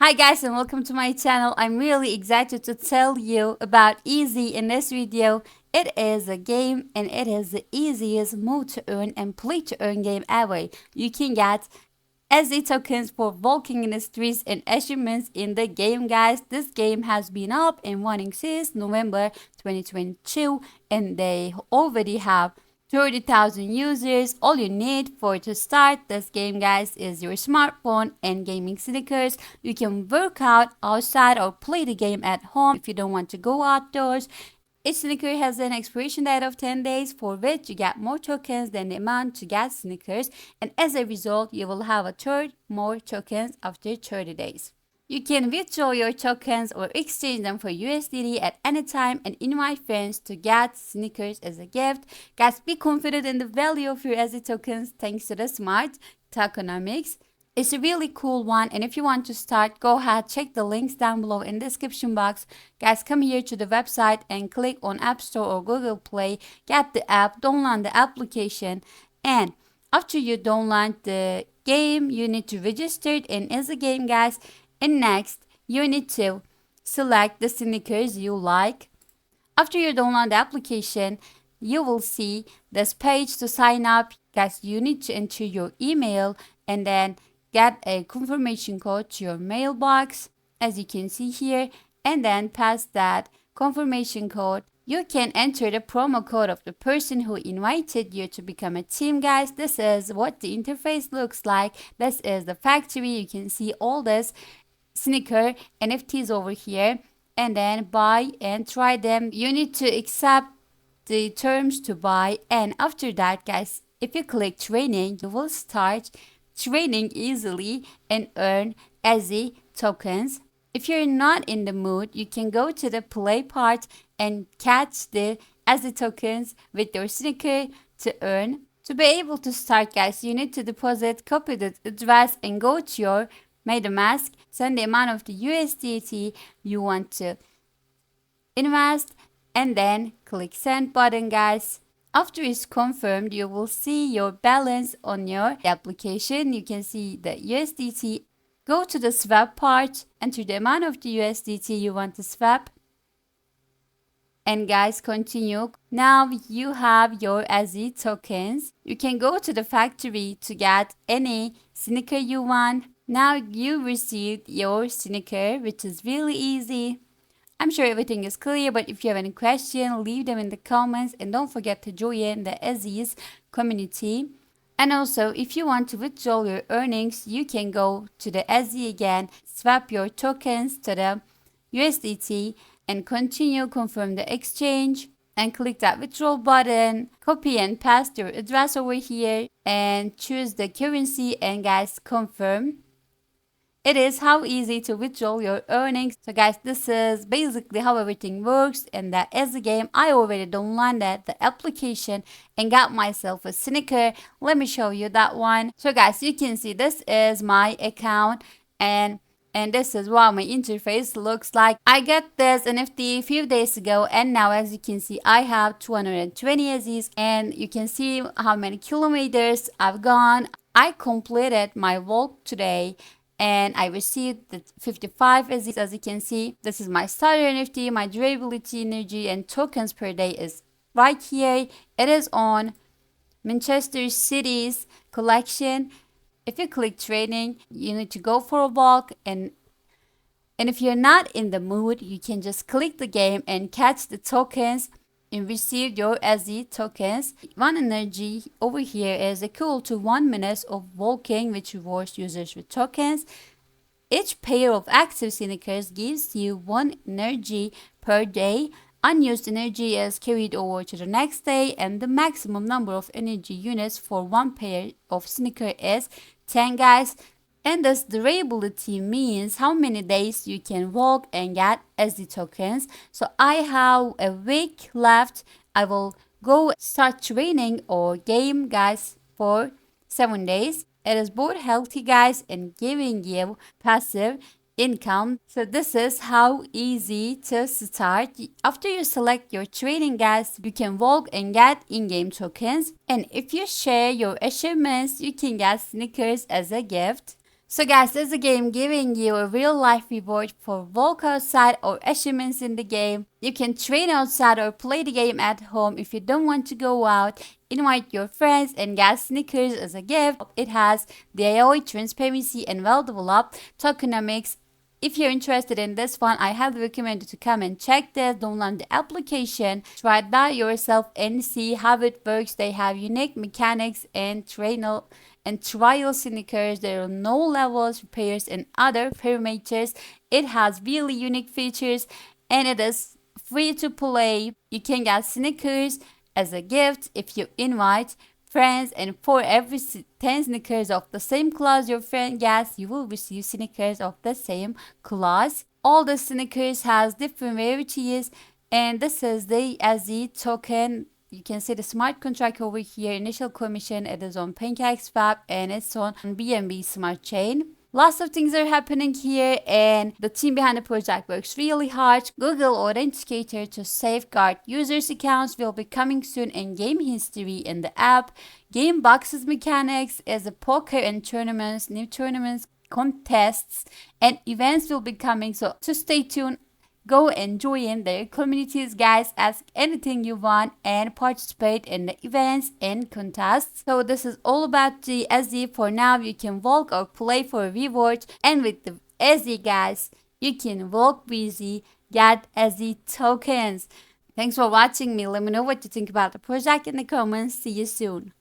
Hi guys and welcome to my channel. I'm really excited to tell you about EZZY in this video. It is a game and it is the easiest move to earn and play to earn game ever. You can get EZZY tokens for walking in the streets and achievements in the game, guys. This game has been up and running since November 2022 and they already have 30,000 users. All you need for to start this game, guys, is your smartphone and gaming sneakers. You can work out outside or play the game at home if you don't want to go outdoors. Each sneaker has an expiration date of 10 days, for which you get more tokens than the amount to get sneakers, and as a result, you will have a third more tokens after 30 days. You can withdraw your tokens or exchange them for USDT at any time and invite friends to get sneakers as a gift. Guys, be confident in the value of your EZZY tokens thanks to the smart tokenomics. It's a really cool one, and if you want to start, go ahead, check the links down below in the description box. Guys, come here to the website and click on App Store or Google Play. Get the app, download the application, and after you download the game, you need to register it in EZZY Game, guys. And next, you need to select the sneakers you like. After you download the application, you will see this page to sign up. Guys, you need to enter your email and then get a confirmation code to your mailbox, as you can see here, and then pass that confirmation code. You can enter the promo code of the person who invited you to become a team, guys. This is what the interface looks like. This is the factory. You can see all this sneaker NFTs over here, and then buy and try them. You need to accept the terms to buy, and after that, guys, if you click training, you will start training easily and earn EZZY tokens. If you're not in the mood, you can go to the play part and catch the EZZY tokens with your sneaker to earn. To be able to start, guys, you need to deposit, copy the address, and go to your MetaMask, send the amount of the USDT you want to invest, and then click send button, guys. After it's confirmed, you will see your balance on your application. You can see the USDT. Go to the swap part, enter the amount of the USDT you want to swap, and guys, continue. Now you have your EZZY tokens. You can go to the factory to get any sneaker you want. Now you received your sneaker, which is really easy. I'm sure everything is clear, but if you have any question, leave them in the comments, and don't forget to join the EZZY's community. And also, if you want to withdraw your earnings, you can go to the EZZY again, swap your tokens to the USDT, and continue, confirm the exchange, and click that withdrawal button, copy and paste your address over here, and choose the currency, and guys, confirm. It is how easy to withdraw your earnings. So guys, this is basically how everything works in the EZZY game. I already downloaded the application and got myself a sneaker. Let me show you that one. So guys, you can see this is my account, and this is what my interface looks like. I got this NFT a few days ago, and now as you can see, I have 220 EZZYs, and you can see how many kilometers I've gone. I completed my walk today, and I received the 55 EZZYs. As you can see, this is my starter NFT. My durability, energy, and tokens per day is right here. It is on Manchester City's collection. If you click trading, you need to go for a walk, and if you're not in the mood, you can just click the game and catch the tokens and receive your EZZY tokens. One energy over here is equal to 1 minute of walking, which rewards users with tokens. Each pair of active sneakers gives you 1 energy per day. Unused energy is carried over to the next day, and the maximum number of energy units for 1 pair of sneaker is 10, guys. And this durability means how many days you can walk and get EZZY tokens. So I have a week left. I will go start training or game, guys, for 7 days. It is both healthy, guys, and giving you passive income. So this is how easy to start. After you select your trading, guys, you can walk and get in-game tokens. And if you share your achievements, you can get sneakers as a gift. So guys, this is a game giving you a real life reward for walk outside or achievements in the game. You can train outside or play the game at home if you don't want to go out. Invite your friends and get sneakers as a gift. It has the AOE transparency and well developed tokenomics. If you're interested in this one, I highly recommend you to come and check this, download the application, try it out yourself and see how it works. They have unique mechanics and trial sneakers. There are no levels, repairs, and other parameters. It has really unique features and it is free to play. You can get sneakers as a gift if you invite friends, and for every 10 sneakers of the same class your friend gets, you will receive sneakers of the same class. All the sneakers has different varieties, and this is the EZZY token. You can see the smart contract over here. Initial commission, it is on PancakeSwap and it's on BNB Smart Chain. Lots of things are happening here and the team behind the project works really hard. Google Authenticator to safeguard users' accounts will be coming soon, in game history in the app. Game boxes mechanics as a poker and tournaments, new tournaments, contests and events will be coming, so to stay tuned. Go and join their communities, guys. Ask anything you want and participate in the events and contests. So this is all about the EZZY. For now, you can walk or play for a reward. And with the EZZY, guys, you can walk busy, get EZZY tokens. Thanks for watching me. Let me know what you think about the project in the comments. See you soon.